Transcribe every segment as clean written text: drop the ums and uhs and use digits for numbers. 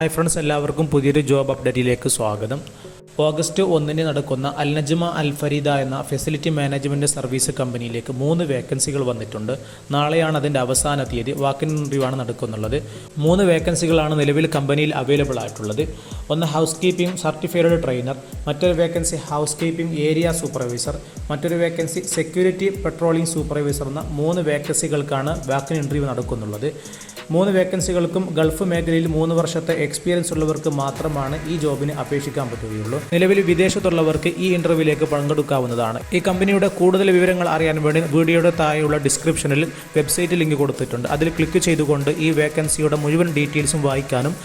Hi friends, എല്ലാവർക്കും പുതിയൊരു job അപ്ഡേറ്റിലേക്ക് സ്വാഗതം. ഓഗസ്റ്റ് 1 നടക്കുന്ന അൽ നജ്മ അൽ ഫരീദ എന്ന ഫെസിലിറ്റി മാനേജ്മെൻറ്റ് സർവീസ് കമ്പനിയിലേക്ക് 3 വേക്കൻസികൾ വന്നിട്ടുണ്ട്. നാളെയാണ് അതിൻ്റെ അവസാന തീയതി. വാക്കിൻ ഇൻ്റർവ്യൂ ആണ് നടക്കുന്നുള്ളത്. 3 വേക്കൻസികളാണ് നിലവിൽ കമ്പനിയിൽ അവൈലബിൾ ആയിട്ടുള്ളത്. ഒന്ന് ഹൗസ് കീപ്പിംഗ് സർട്ടിഫൈഡ് ട്രെയിനർ, മറ്റൊരു vacancy house keeping area supervisor, മറ്റൊരു വേക്കൻസി സെക്യൂരിറ്റി പെട്രോളിംഗ് സൂപ്പർവൈസർ എന്ന 3 വേക്കൻസികൾക്കാണ് വാക്കിൻ ഇൻ്റർവ്യൂ നടക്കുന്നുള്ളത്. 3 വേക്കൻസികൾക്കും ഗൾഫ് മേഖലയിൽ 3 വർഷത്തെ എക്സ്പീരിയൻസ് ഉള്ളവർക്ക് മാത്രമാണ് ഈ ജോബിന് അപേക്ഷിക്കാൻ പറ്റുകയുള്ളൂ. നിലവിൽ വിദേശത്തുള്ളവർക്ക് ഈ ഇന്റർവ്യൂവിലേക്ക് പങ്കെടുക്കാവുന്നതാണ്. ഈ കമ്പനിയുടെ കൂടുതൽ വിവരങ്ങൾ അറിയാൻ വേണ്ടി വീഡിയോയുടെ താഴെയുള്ള ഡിസ്ക്രിപ്ഷനിൽ വെബ്സൈറ്റ് ലിങ്ക് കൊടുത്തിട്ടുണ്ട്. അതിൽ ക്ലിക്ക് ചെയ്തുകൊണ്ട് ഈ വേക്കൻസിയുടെ മുഴുവൻ ഡീറ്റെയിൽസും വായിക്കാനും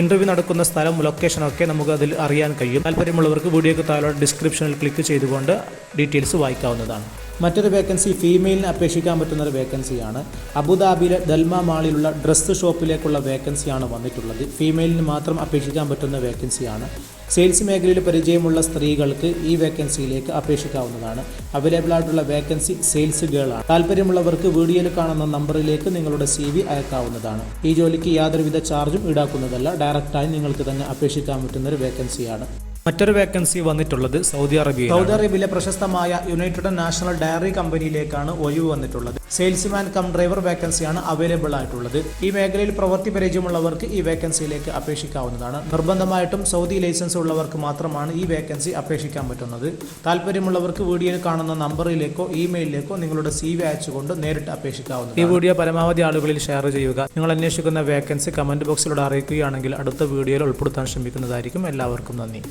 ഇന്റർവ്യൂ നടക്കുന്ന സ്ഥലം ലൊക്കേഷനൊക്കെ നമുക്ക് അതിൽ അറിയാൻ കഴിയും. താല്പര്യമുള്ളവർക്ക് വീഡിയോയ്ക്ക് താഴെയുള്ള ഡിസ്ക്രിപ്ഷനിൽ ക്ലിക്ക് ചെയ്തുകൊണ്ട് ഡീറ്റെയിൽസ് വായിക്കാവുന്നതാണ്. മറ്റൊരു വേക്കൻസി ഫീമെയിലിന് അപേക്ഷിക്കാൻ പറ്റുന്ന ഒരു വേക്കൻസിയാണ്. അബുദാബിയിലെ ദൽമ മാളിലുള്ള ഡ്രസ്സ് ഷോപ്പിലേക്കുള്ള വേക്കൻസിയാണ് വന്നിട്ടുള്ളത്. ഫീമെയിലിന് മാത്രം അപേക്ഷിക്കാൻ പറ്റുന്ന വേക്കൻസിയാണ്. സെയിൽസ് മേഖലയിൽ പരിചയമുള്ള സ്ത്രീകൾക്ക് ഈ വേക്കൻസിയിലേക്ക് അപേക്ഷിക്കാവുന്നതാണ്. അവൈലബിൾ ആയിട്ടുള്ള വേക്കൻസി സെയിൽസ് ഗേൾ ആണ്. താല്പര്യമുള്ളവർക്ക് വീഡിയോയിൽ കാണുന്ന നമ്പറിലേക്ക് നിങ്ങളുടെ CV അയക്കാവുന്നതാണ്. ഈ ജോലിക്ക് യാതൊരുവിധ ചാർജും ഈടാക്കുന്നതല്ല. ഡയറക്റ്റായി നിങ്ങൾക്ക് തന്നെ അപേക്ഷിക്കാൻ പറ്റുന്ന ഒരു വേക്കൻസിയാണ്. മറ്റൊരു വേക്കൻസി വന്നിട്ടുള്ളത് സൗദി അറേബ്യയിലെ പ്രശസ്തമായ യുണൈറ്റഡ് നാഷണൽ ഡയറി കമ്പനിയിലേക്കാണ് ഒഴിവ് വന്നിട്ടുള്ളത്. സെയിൽസ്മാൻ കം ഡ്രൈവർ വേക്കൻസിയാണ് അവൈലബിൾ ആയിട്ടുള്ളത്. ഈ മേഖലയിൽ പ്രവൃത്തി പരിചയമുള്ളവർക്ക് ഈ വേക്കൻസിയിലേക്ക് അപേക്ഷിക്കാവുന്നതാണ്. നിർബന്ധമായിട്ടും സൗദി ലൈസൻസ് ഉള്ളവർക്ക് മാത്രമാണ് ഈ വേക്കൻസി അപേക്ഷിക്കാൻ പറ്റുന്നത്. താല്പര്യമുള്ളവർക്ക് വീഡിയോയിൽ കാണുന്ന നമ്പറിലേക്കോ ഇമെയിലിലേക്കോ നിങ്ങളുടെ CV അയച്ചുകൊണ്ട് നേരിട്ട് അപേക്ഷിക്കാവുന്നതാണ്. ഈ വീഡിയോ പരമാവധി ആളുകളിൽ ഷെയർ ചെയ്യുക. നിങ്ങൾ അന്വേഷിക്കുന്ന വേക്കൻസി കമന്റ് ബോക്സിലൂടെ അറിയിക്കുകയാണെങ്കിൽ അടുത്ത വീഡിയോയിൽ ഉൾപ്പെടുത്താൻ ശ്രമിക്കുന്നതായിരിക്കും. എല്ലാവർക്കും നന്ദി.